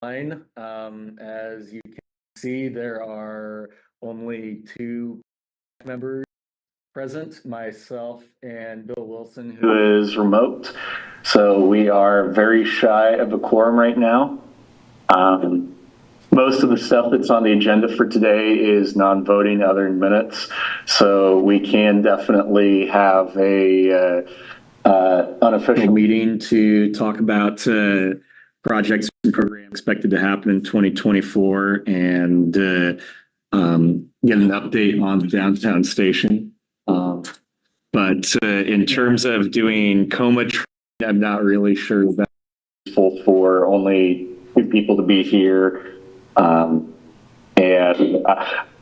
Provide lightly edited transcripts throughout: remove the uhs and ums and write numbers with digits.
As you can see, there are only 2 members present, myself and Bill Wilson, who is remote. So we are very shy of a quorum right now. Most of the stuff that's on the agenda for today is non-voting other than minutes. So we can definitely have a unofficial meeting to talk about projects and programs expected to happen in 2024 and get an update on the downtown station. But in terms of doing KOMA training, I'm not really sure that's useful for only 2 people to be here.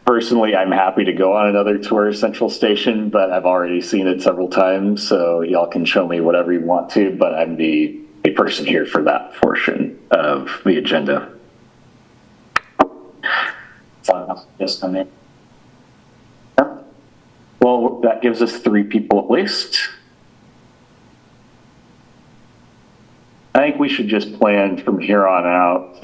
Personally, I'm happy to go on another tour of Central Station, but I've already seen it several times, so y'all can show me whatever you want to, but I'm the person here for that portion of the agenda. Just come in. Well, that gives us 3 people at least. I think we should just plan from here on out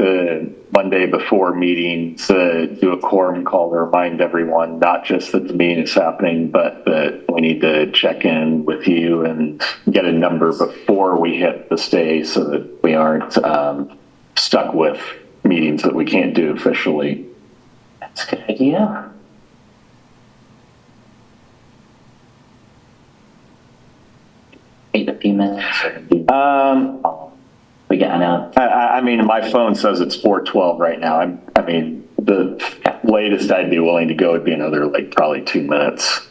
Monday before meetings to do a quorum call to remind everyone, not just that the meeting is happening, but that we need to check in with you and get a number before we hit the stay so that we aren't stuck with meetings that we can't do officially. That's a good idea. A few minutes. We got out. I mean, my phone says it's 4:12 right now. I mean, the latest I'd be willing to go would be another probably 2 minutes.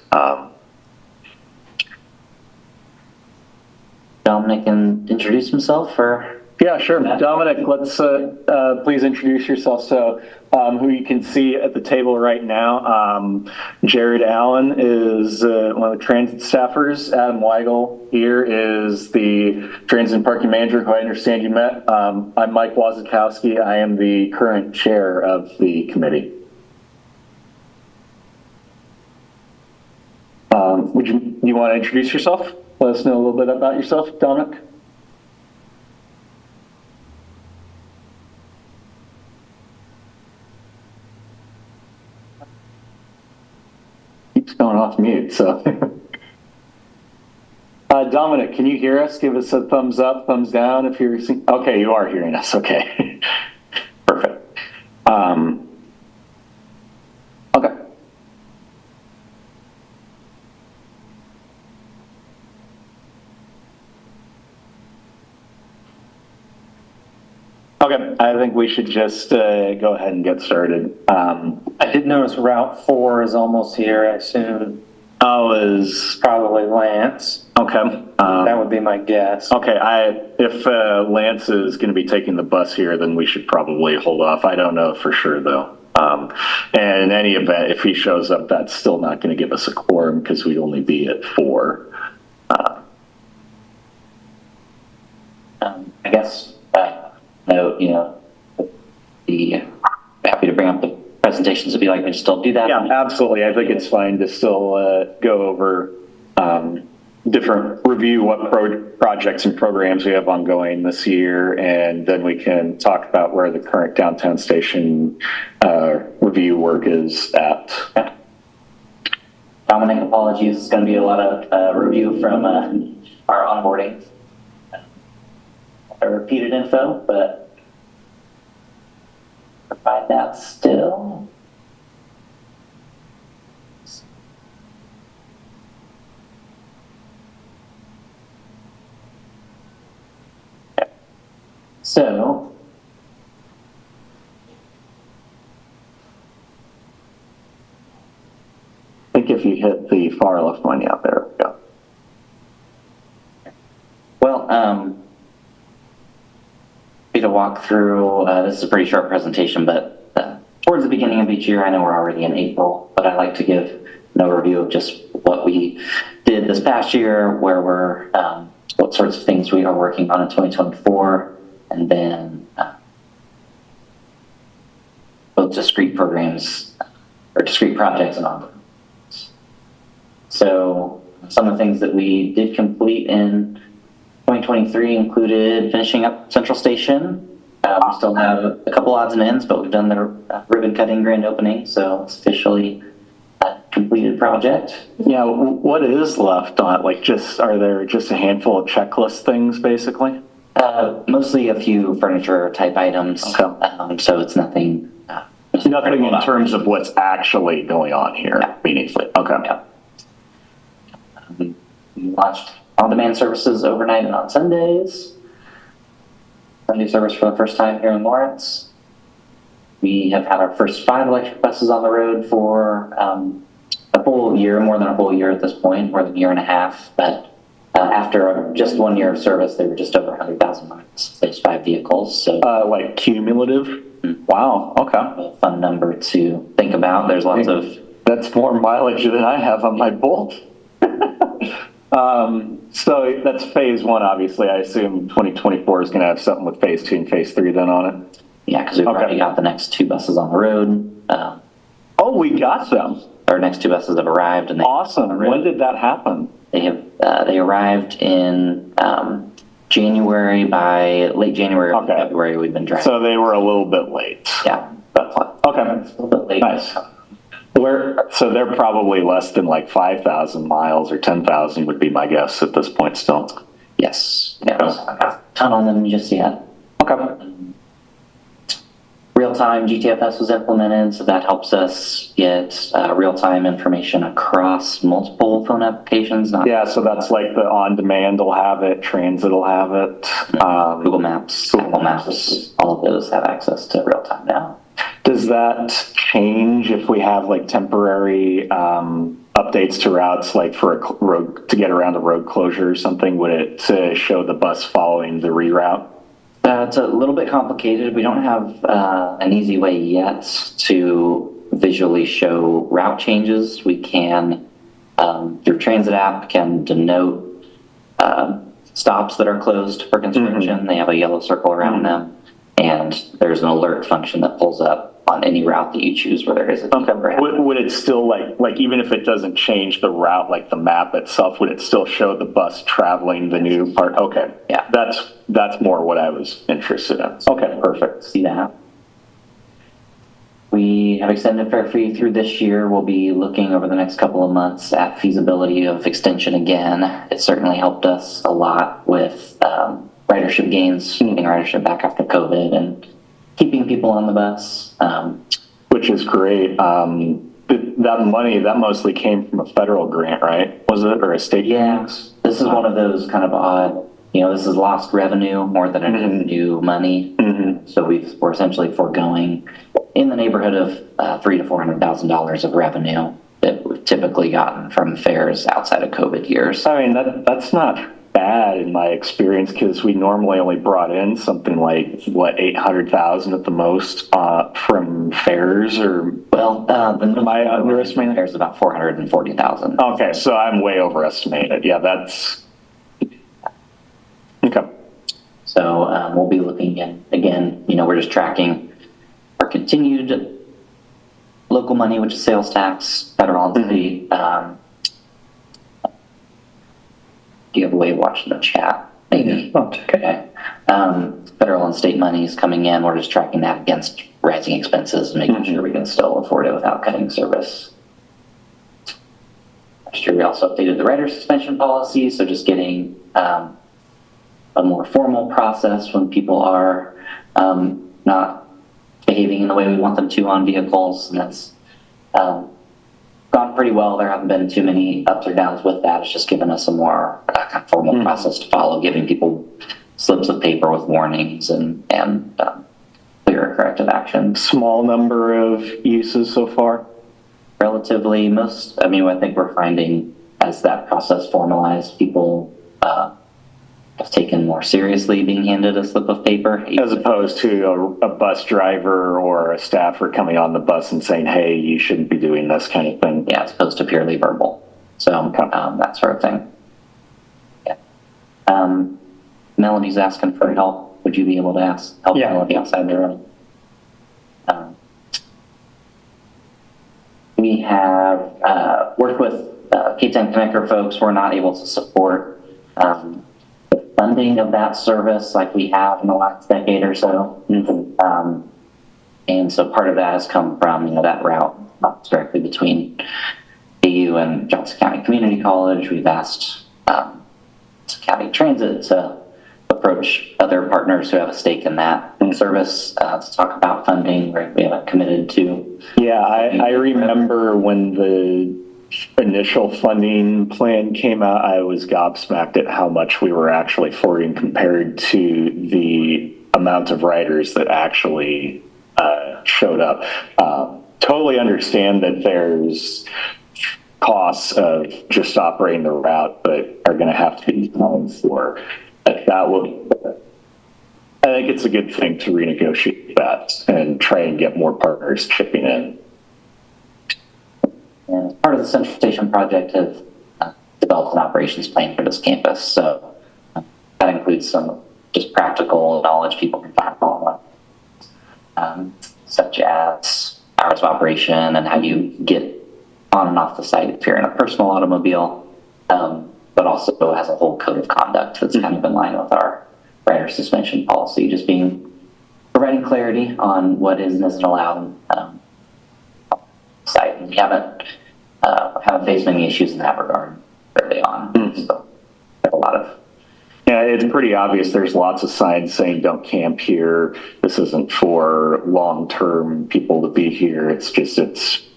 Dominic can introduce himself, or? Yeah, sure. Dominic, let's please introduce yourself. So who you can see at the table right now, Jared Allen is one of the transit staffers. Adam Weigel here is the transit and parking manager, who I understand you met. I'm Mike Wazikowski. I am the current chair of the committee. Would you want to introduce yourself? Let us know a little bit about yourself, Dominic. Going off mute, so. Dominic, can you hear us? Give us a thumbs up, thumbs down if you're seeing. Okay, you are hearing us. Okay, perfect. Okay. Okay, I think we should just go ahead and get started. I did notice Route 4 is almost here. I assume. Oh, is probably Lance. Okay. That would be my guess. Okay, if Lance is going to be taking the bus here, then we should probably hold off. I don't know for sure though. And in any event, if he shows up, that's still not going to give us a quorum because we'd only be at 4. I guess. Be happy to bring up the presentations if you like me to still do that. Yeah, absolutely. I think it's fine to still go over review what projects and programs we have ongoing this year, and then we can talk about where the current downtown station review work is at. Dominic, apologies. It's going to be a lot of review from our onboarding. Repeated info, but provide that still. So, I think if you hit the far left one, yeah, there we go. Well, to walk through, this is a pretty short presentation, but towards the beginning of each year, I know we're already in April, but I like to give an overview of just what we did this past year, where we're, what sorts of things we are working on in 2024, and then both discrete programs or discrete projects and ongoing. So some of the things that we did complete in 2023 included finishing up Central Station, We still have a couple odds and ends, but we've done the ribbon cutting grand opening, so it's officially a completed project. Yeah, what is left on it? Like are there just a handful of checklist things basically? Mostly a few furniture type items. Okay. So it's nothing. Nothing in terms of what's actually going on here, Yeah. meaningfully. Okay. Yeah. We launched on-demand services overnight and on Sundays. Sunday service for the first time here in Lawrence. We have had our first 5 electric buses on the road for a full year, more than a full year at this point, more than a year and a half. But after just 1 year of service, they were just over 100,000 miles, those 5 vehicles. So Like cumulative? Wow, okay. a fun number to think about. There's lots of... That's more mileage than I have on my Bolt. So that's phase 1, obviously. I assume 2024 is going to have something with phase 2 and phase 3 then on it. Yeah, because we've already got the next 2 buses on the road. Oh, we got them. Our next 2 buses have arrived. And Awesome. When did that happen? They arrived in January. By late January or February, we've been driving. So they were a little bit late. Yeah. Okay. A little bit late. Nice. So they're probably less than like 5,000 miles or 10,000 would be my guess at this point still. Yes. Yeah, I haven't got a ton on them just yet. Okay. Real-time GTFS was implemented, so that helps us get real-time information across multiple phone applications. Yeah, so that's like the on-demand will have it, transit will have it. Google Maps, Apple Maps, all of those have access to real-time now. Does that change if we have like temporary updates to routes, like for a road to get around a road closure or something? Would it show the bus following the reroute? It's a little bit complicated. We don't have an easy way yet to visually show route changes. We can, through Transit app, can denote stops that are closed for construction. They have a yellow circle around them, and there's an alert function that pulls up on any route that you choose where there is a Would it still like even if it doesn't change the route, like the map itself, would it still show the bus traveling the new part? Okay. Yeah. That's more what I was interested in. Okay, perfect. See that? We have extended fare free through this year. We'll be looking over the next couple of months at feasibility of extension again. It certainly helped us a lot with ridership gains, getting ridership back after COVID and keeping people on the bus. Which is great. That money, that mostly came from a federal grant, right? Was it, or a state grant? Yeah, this is one of those kind of odd, this is lost revenue more than it is new money. So we're essentially foregoing in the neighborhood of $300,000 to $400,000 of revenue that we've typically gotten from fares outside of COVID years. I mean, that's not bad in my experience, because we normally only brought in something like, what, 800,000 at the most from fares, or? Well, am I underestimating? Fares about 440,000. Okay, so I'm way overestimated. Yeah, that's okay. So we'll be looking in again. We're just tracking our continued local money, which is sales tax, federal and state. Do you have a way of watching the chat? Maybe. Yeah. Okay. Federal and state money is coming in. We're just tracking that against rising expenses and making sure we can still afford it without cutting service. Last year, we also updated the rider suspension policy, so just getting a more formal process when people are not behaving in the way we want them to on vehicles, and that's gone pretty well. There haven't been too many ups or downs with that. It's just given us a more kind of formal process to follow, giving people slips of paper with warnings and clear corrective action. Small number of uses so far? Relatively, I think we're finding as that process formalized, people have taken more seriously being handed a slip of paper. As opposed to a bus driver or a staffer coming on the bus and saying, hey, you shouldn't be doing this kind of thing. Yeah, as opposed to purely verbal. So that sort of thing. Yeah. Melody's asking for help. Would you be able to help Melody outside the room? We have worked with K10 Connector folks. We're not able to support the funding of that service like we have in the last decade or so. And so part of that has come from, that route directly between AU and Johnson County Community College. We've asked County Transit to approach other partners who have a stake in that service to talk about funding. We haven't committed to. Yeah, I remember when the initial funding plan came out, I was gobsmacked at how much we were actually forwarding compared to the amount of riders that actually showed up. Totally understand that there's costs of just operating the route, but are going to have to be accounted for. That will, I think it's a good thing to renegotiate that and try and get more partners chipping in. And as part of the Central Station project, have developed an operations plan for this campus. So that includes some just practical knowledge people can find online, such as hours of operation and how you get on and off the site if you're in a personal automobile, but also has a whole code of conduct that's kind of in line with our rider suspension policy, just providing clarity on what is and isn't allowed site. And we haven't faced many issues in that regard early on. So a lot of. Yeah, it's pretty obvious. There's lots of signs saying don't camp here. This isn't for long-term people to be here. It's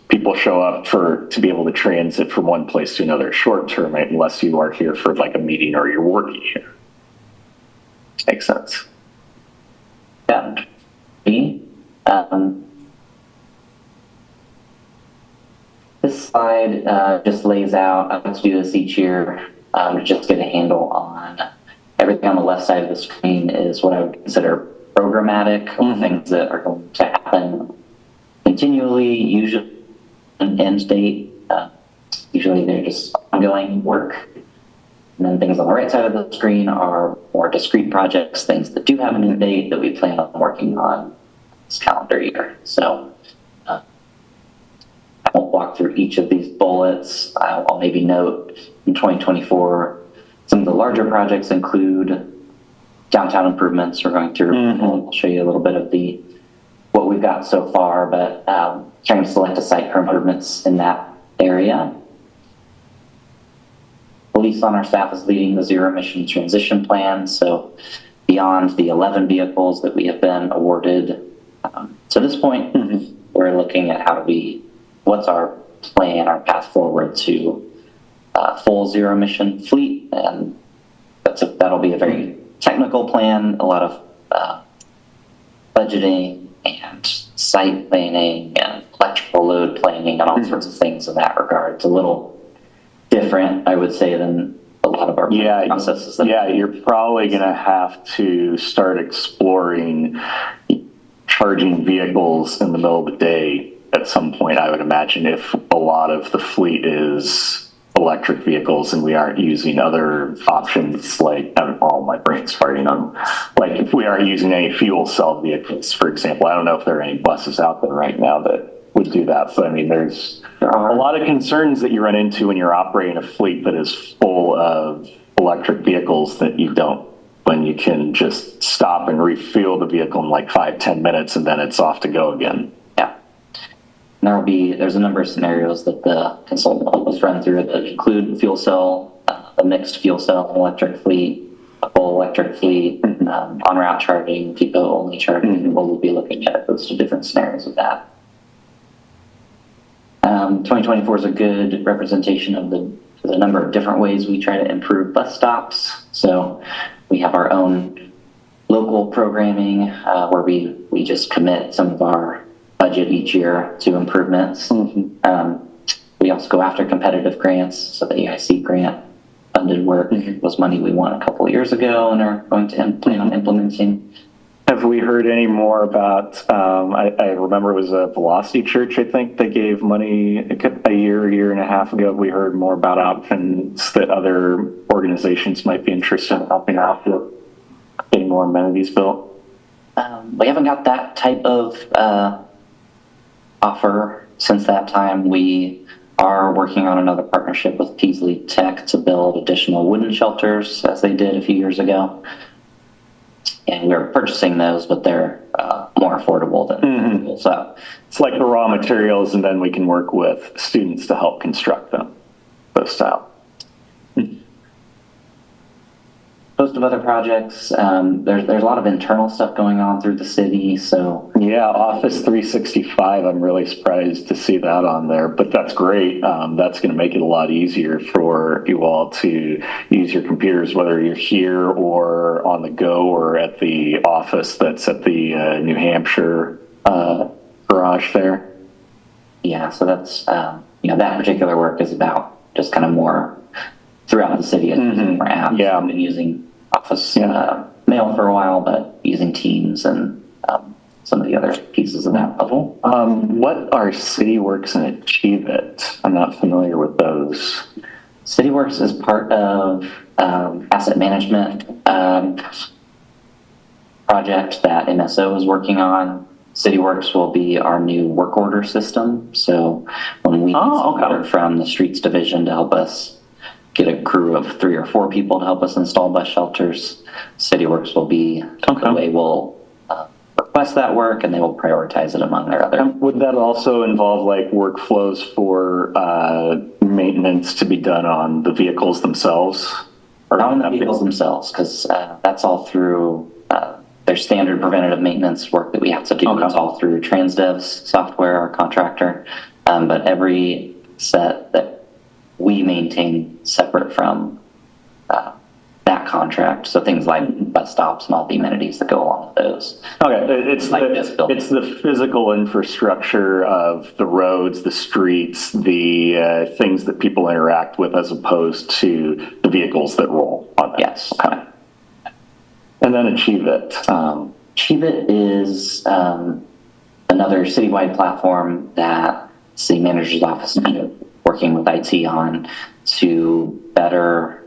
people show up to be able to transit from one place to another short-term, right? Unless you are here for like a meeting or you're working here. Makes sense. And this slide just lays out, I like to do this each year to just get a handle on everything on the left side of the screen is what I would consider programmatic, things that are going to happen continually, usually an end date. Usually they're just ongoing work. And then things on the right side of the screen are more discrete projects, things that do have an end date that we plan on working on this calendar year. So I won't walk through each of these bullets. I'll maybe note in 2024, some of the larger projects include downtown improvements. We're going through, I'll show you a little bit of what we've got so far, but trying to select a site for improvements in that area. Police on our staff is leading the zero emission transition plan. So beyond the 11 vehicles that we have been awarded to this point, we're looking at what's our plan, our path forward to full zero emission fleet. And that'll be a very technical plan, a lot of budgeting and site planning and electrical load planning and all sorts of things in that regard. It's a little different, I would say, than a lot of our processes. You're probably going to have to start exploring charging vehicles in the middle of the day at some point, I would imagine, if a lot of the fleet is electric vehicles and we aren't using other options like, my brain's farting on, like if we aren't using any fuel cell vehicles, for example. I don't know if there are any buses out there right now that would do that. So, I mean, there are a lot of concerns that you run into when you're operating a fleet that is full of electric vehicles that when you can just stop and refuel the vehicle in like 5-10 minutes and then it's off to go again. Yeah. There's a number of scenarios that the consultant helped us run through that include fuel cell, a mixed fuel cell electric fleet, a full electric fleet, on route charging, depot only charging. We'll be looking at those two different scenarios of that. 2024 is a good representation of the number of different ways we try to improve bus stops. So we have our own local programming where we just commit some of our budget each year to improvements. We also go after competitive grants. So the AIC grant funded work was money we won a couple of years ago and are going to plan on implementing. Have we heard any more about, I remember it was a Velocity Church, I think they gave money a year and a half ago. Have we heard more about options that other organizations might be interested in helping out with getting more amenities built? We haven't got that type of offer since that time. We are working on another partnership with ptac to build additional wooden shelters, as they did a few years ago. And we're purchasing those, but they're more affordable than so. It's like the raw materials, and then we can work with students to help construct them, those style. Host of other projects. There's a lot of internal stuff going on through the city. So Yeah, Office 365, I'm really surprised to see that on there, but that's great. That's going to make it a lot easier for you all to use your computers, whether you're here or on the go or at the office that's at the New Hampshire garage there. yeah, so that's that particular work is about just kind of more throughout the city, using more apps. Yeah. I've been using Office Mail for a while, but using Teams and some of the other pieces of that puzzle. What are CityWorks and Achieve It? I'm not familiar with those. CityWorks is part of asset management project that MSO is working on. CityWorks will be our new work order system. So when we order from the streets division to help us get a crew of 3 or 4 people to help us install bus shelters, CityWorks will be the way we'll request that work, and they will prioritize it among their other. Would that also involve like workflows for maintenance to be done on the vehicles themselves? Or Not on the vehicles themselves, because that's all through their standard preventative maintenance work that we have to do. It's all through Transdev's software, our contractor. But every set that we maintain separate from that contract. So things like bus stops and all the amenities that go along with those. Okay, it's Like this building. it's the physical infrastructure of the roads, the streets, the things that people interact with, as opposed to the vehicles that roll on them. Yes. Okay. And then Achieve It. Achieve It is another citywide platform that city manager's office is working with IT on to better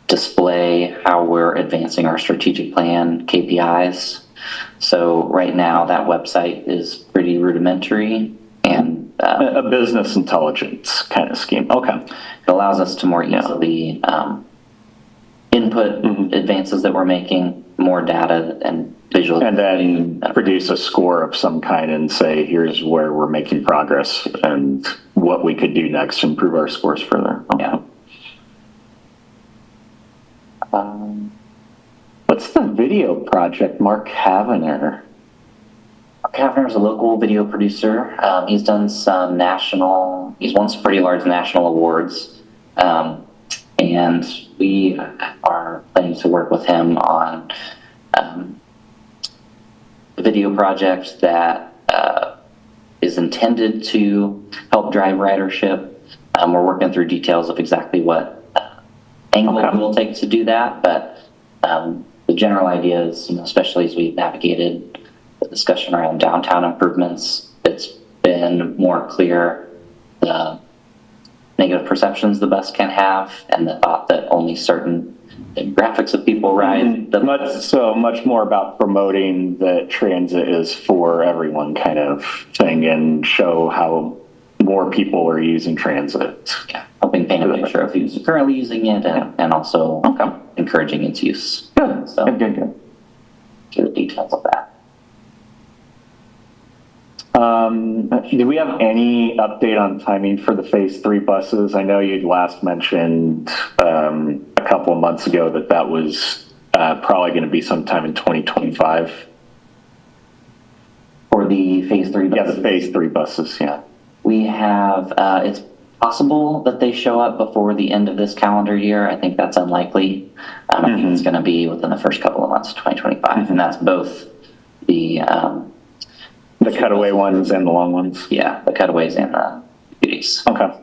display how we're advancing our strategic plan KPIs. So right now that website is pretty rudimentary and A business intelligence kind of scheme. Okay. it allows us to more easily input advances that we're making, more data and visual. And then produce a score of some kind and say, here's where we're making progress and what we could do next to improve our scores further. Okay. Yeah. What's the video project, Mark Havener? Kavner is a local video producer. He's done some he's won some pretty large national awards. And we are planning to work with him on a video project that is intended to help drive ridership. We're working through details of exactly what angle we'll take to do that, but the general idea is, especially as we've navigated the discussion around downtown improvements, it's been more clear the negative perceptions the bus can have, and the thought that only certain demographics of people ride the bus. Much more about promoting that transit is for everyone kind of thing, and show how more people are using transit. Yeah, helping paint a picture of who's currently using it, and also encouraging its use. Good. So, Good. to the details of that. Do we have any update on timing for the phase 3 buses? I know you'd last mentioned a couple of months ago that was probably going to be sometime in 2025. For the phase 3 buses? Yeah, the phase 3 buses, yeah. We have, it's possible that they show up before the end of this calendar year. I think that's unlikely. I think it's going to be within the first couple of months of 2025, and that's both the cutaway ones and the long ones? Yeah, the cutaways and the beauties. Okay.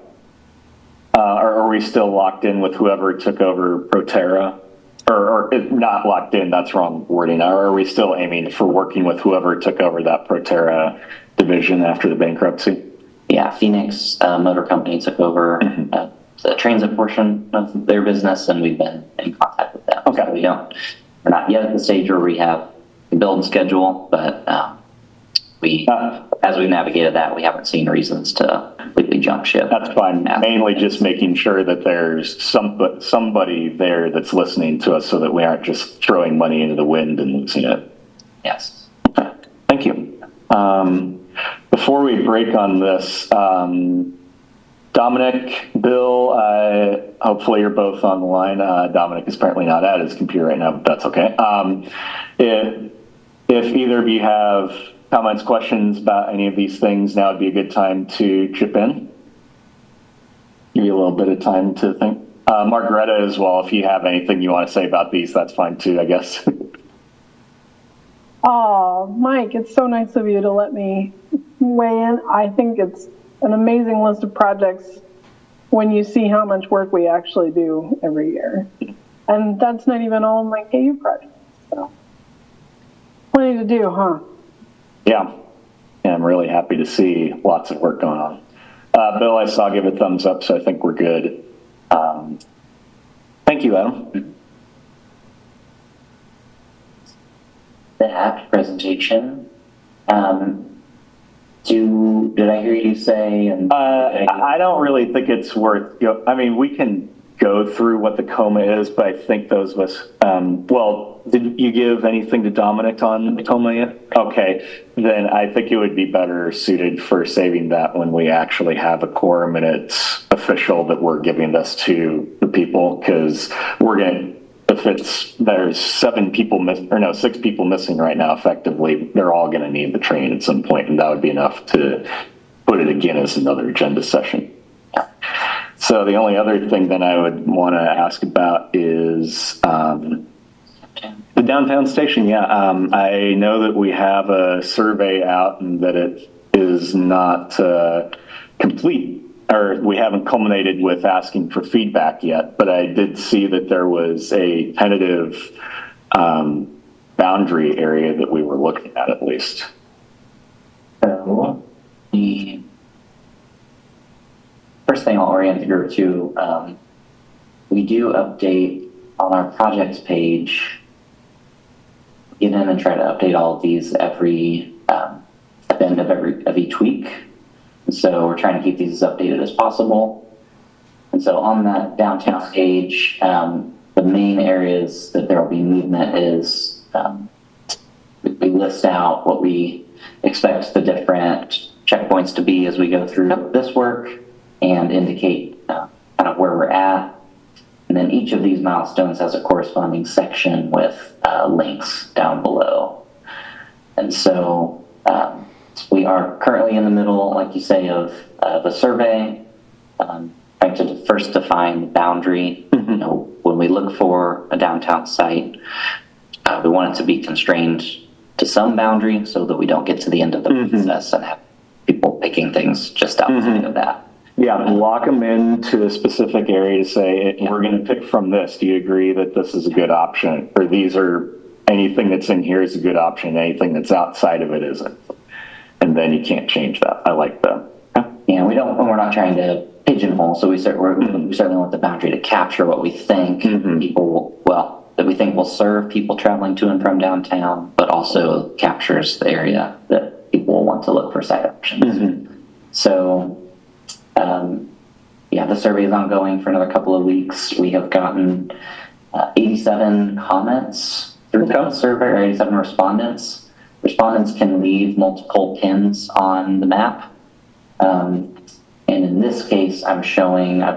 Are we still locked in with whoever took over Proterra? Or not locked in, that's wrong wording. Or are we still aiming for working with whoever took over that Proterra division after the bankruptcy? Yeah, Phoenix Motor Company took over the transit portion of their business, and we've been in contact with them. Okay. So we're not yet at the stage where we have a build schedule, but as we've navigated that, we haven't seen reasons to completely jump ship. That's fine. Mainly just making sure that there's somebody there that's listening to us so that we aren't just throwing money into the wind and losing it. Yes. Okay. Thank you. Before we break on this, Dominic, Bill, hopefully you're both on the line. Dominic is apparently not at his computer right now, but that's okay. If either of you have comments, questions about any of these things, now would be a good time to chip in. Give you a little bit of time to think. Margaretta as well, if you have anything you want to say about these, that's fine too, I guess. Oh, Mike, it's so nice of you to let me weigh in. I think it's an amazing list of projects when you see how much work we actually do every year. And that's not even all my KU projects. So, plenty to do, huh? Yeah, I'm really happy to see lots of work going on. Bill, I saw give a thumbs up, so I think we're good. Thank you, Adam. The app presentation, did I hear you say? I don't really think it's worth, I mean, we can go through what the KOMA is, but I think those of us, well, did you give anything to Dominic on the KOMA yet? Okay, then I think it would be better suited for saving that when we actually have a quorum and it's official that we're giving this to the people, because we're going to, if there's 6 people missing right now, effectively, they're all going to need the training at some point, and that would be enough to put it again as another agenda session. So the only other thing that I would want to ask about is the downtown station. Yeah, I know that we have a survey out and that it is not complete, or we haven't culminated with asking for feedback yet, but I did see that there was a tentative boundary area that we were looking at least. So the first thing I'll orient the group to, we do update on our projects page, get in and try to update all of these every, at the end of each week. And so we're trying to keep these as updated as possible. And so on that downtown page, the main areas that there will be movement is, we list out what we expect the different checkpoints to be as we go through this work and indicate kind of where we're at. And then each of these milestones has a corresponding section with links down below. And so we are currently in the middle, like you say, of a survey, trying to first define the boundary. Mm-hmm. You know, when we look for a downtown site, we want it to be constrained to some boundary so that we don't get to the end of the process and have people picking things just outside of that. Yeah, lock them into a specific area to say, we're going to pick from this. Do you agree that this is a good option? Or these are, anything that's in here is a good option. Anything that's outside of it isn't. And then you can't change that. I like that. Yeah, we're not trying to pigeonhole. So we certainly want the boundary to capture what we think people, that we think will serve people traveling to and from downtown, but also captures the area that people will want to look for site options. So, the survey is ongoing for another couple of weeks. We have gotten 87 comments through the survey, or 87 respondents. Respondents can leave multiple pins on the map. And in this case, I've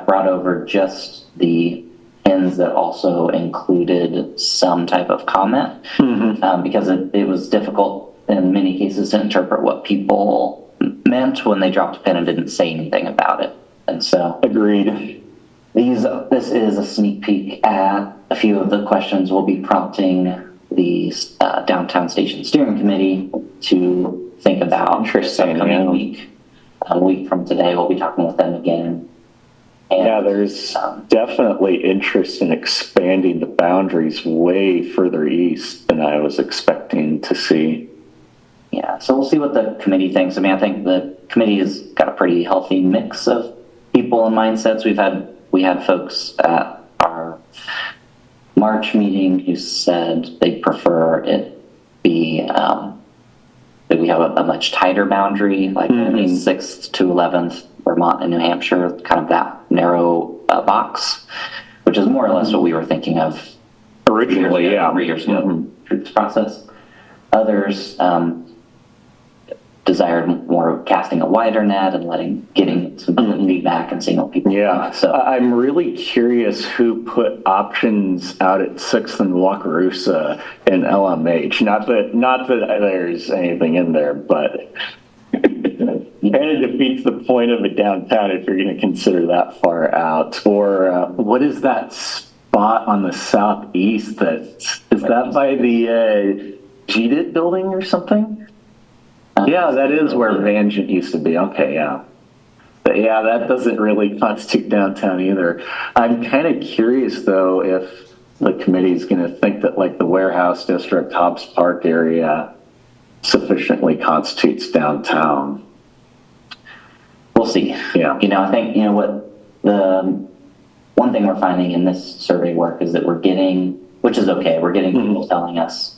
brought over just the pins that also included some type of comment, because it was difficult in many cases to interpret what people meant when they dropped a pin and didn't say anything about it. And so, agreed. This is a sneak peek at a few of the questions we'll be prompting the Downtown Station Steering Committee to think about this upcoming week. A week from today, we'll be talking with them again. And, there's definitely interest in expanding the boundaries way further east than I was expecting to see. Yeah, so we'll see what the committee thinks. I mean, I think the committee has got a pretty healthy mix of people and mindsets. We had folks at our March meeting who said they prefer it be that we we have a much tighter boundary, like only 6th to 11th, Vermont and New Hampshire, kind of that narrow box, which is more or less what we were thinking of Originally, yeah. 3 years ago through this process. Others desired more casting a wider net and getting some feedback and seeing what people Yeah, think. So I'm really curious who put options out at 6th and Wakarusa and LMH. Not that there's anything in there, but it kind of defeats the point of a downtown if you're going to consider that far out. Or what is that spot on the southeast is that by the GDIT building or something? Yeah, that is where Vangent used to be. Okay, yeah. But yeah, that doesn't really constitute downtown either. I'm kind of curious, though, if the committee is going to think that, like, the warehouse district, Hobbs Park area sufficiently constitutes downtown. we'll see. Yeah. I think, what the one thing we're finding in this survey work is that we're getting, which is okay, we're getting people telling us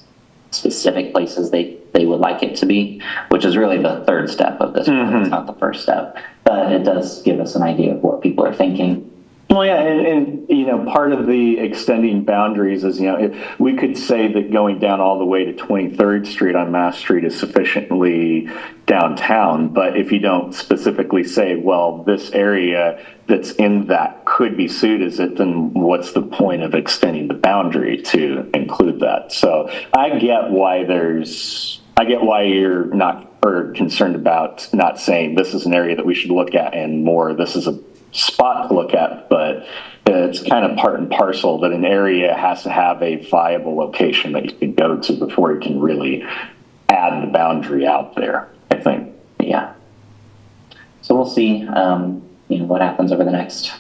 specific places they would like it to be, which is really the third step of this. It's not the first step, but it does give us an idea of what people are thinking. Well, yeah, and part of the extending boundaries is, we could say that going down all the way to 23rd Street on Mass Street is sufficiently downtown, but if you don't specifically say, well, this area that's in that could be sued as it, then what's the point of extending the boundary to include that? So I get why you're not or concerned about not saying this is an area that we should look at and more this is a spot to look at, but it's kind of part and parcel that an area has to have a viable location that you can go to before you can really add the boundary out there, I think. Yeah. So we'll see, what happens over the next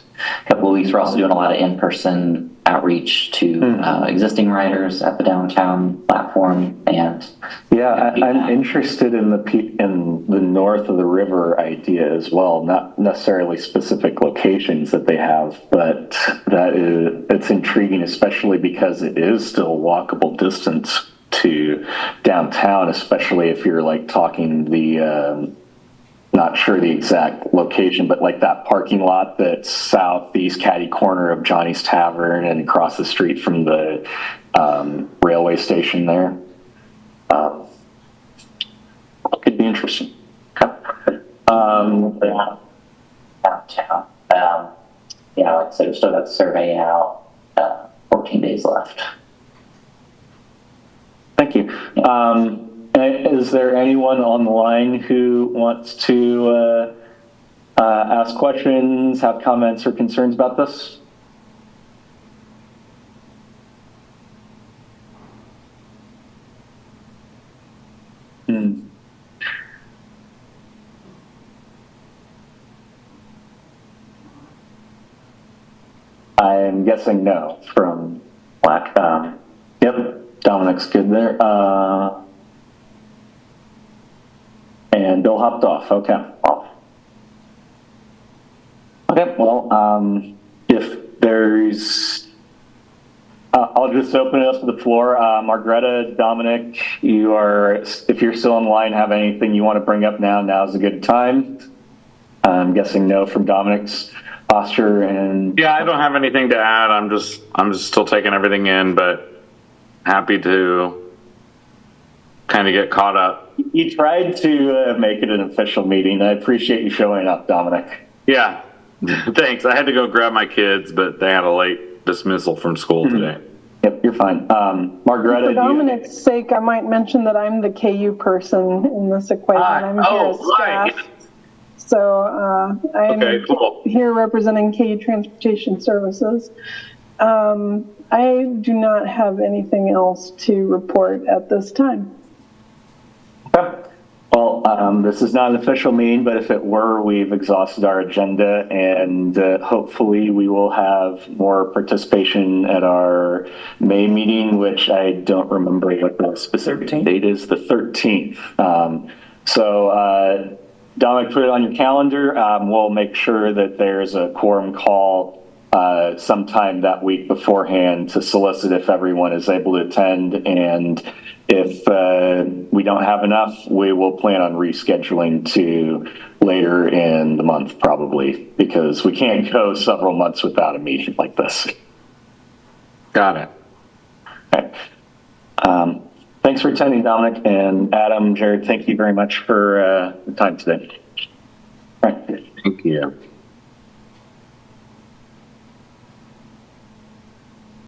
couple of weeks. We're also doing a lot of in-person outreach to existing riders at the downtown platform, and I'm interested in the north of the river idea as well. Not necessarily specific locations that they have, but it's intriguing, especially because it is still walkable distance to downtown, especially if you're like talking the not sure the exact location, but like that parking lot that's southeast catty corner of Johnny's Tavern and across the street from the railway station there. Could be interesting. downtown. Like I said, we've still got the survey out, 14 days left. Thank you. Is there anyone on the line who wants to ask questions, have comments or concerns about this? I'm guessing no from Black. Yep, Dominic's good there. And Bill hopped off. Okay. Okay, well, if there's, I'll just open it up to the floor. Margaretta, Dominic, if you're still online, have anything you want to bring up now, now's a good time. I'm guessing no from Dominic's posture and... Yeah, I don't have anything to add. I'm just still taking everything in, but happy to kind of get caught up. You tried to make it an official meeting. I appreciate you showing up, Dominic. Yeah, thanks. I had to go grab my kids, but they had a late dismissal from school today. Yep, you're fine. Margaretta, For Dominic's sake, I might mention that I'm the KU person in this equation. I'm here as staff. So I'm here representing KU Transportation Services. I do not have anything else to report at this time. Okay. Well, this is not an official meeting, but if it were, we've exhausted our agenda, and hopefully we will have more participation at our May meeting, which I don't remember what the specific date is, the 13th. So Dominic, put it on your calendar. We'll make sure that there's a quorum call sometime that week beforehand to solicit if everyone is able to attend, and if we don't have enough, we will plan on rescheduling to later in the month probably, because we can't go several months without a meeting like this. Got it. Okay. Thanks for attending, Dominic, and Adam, Jared, thank you very much for the time today. All right. Thank you.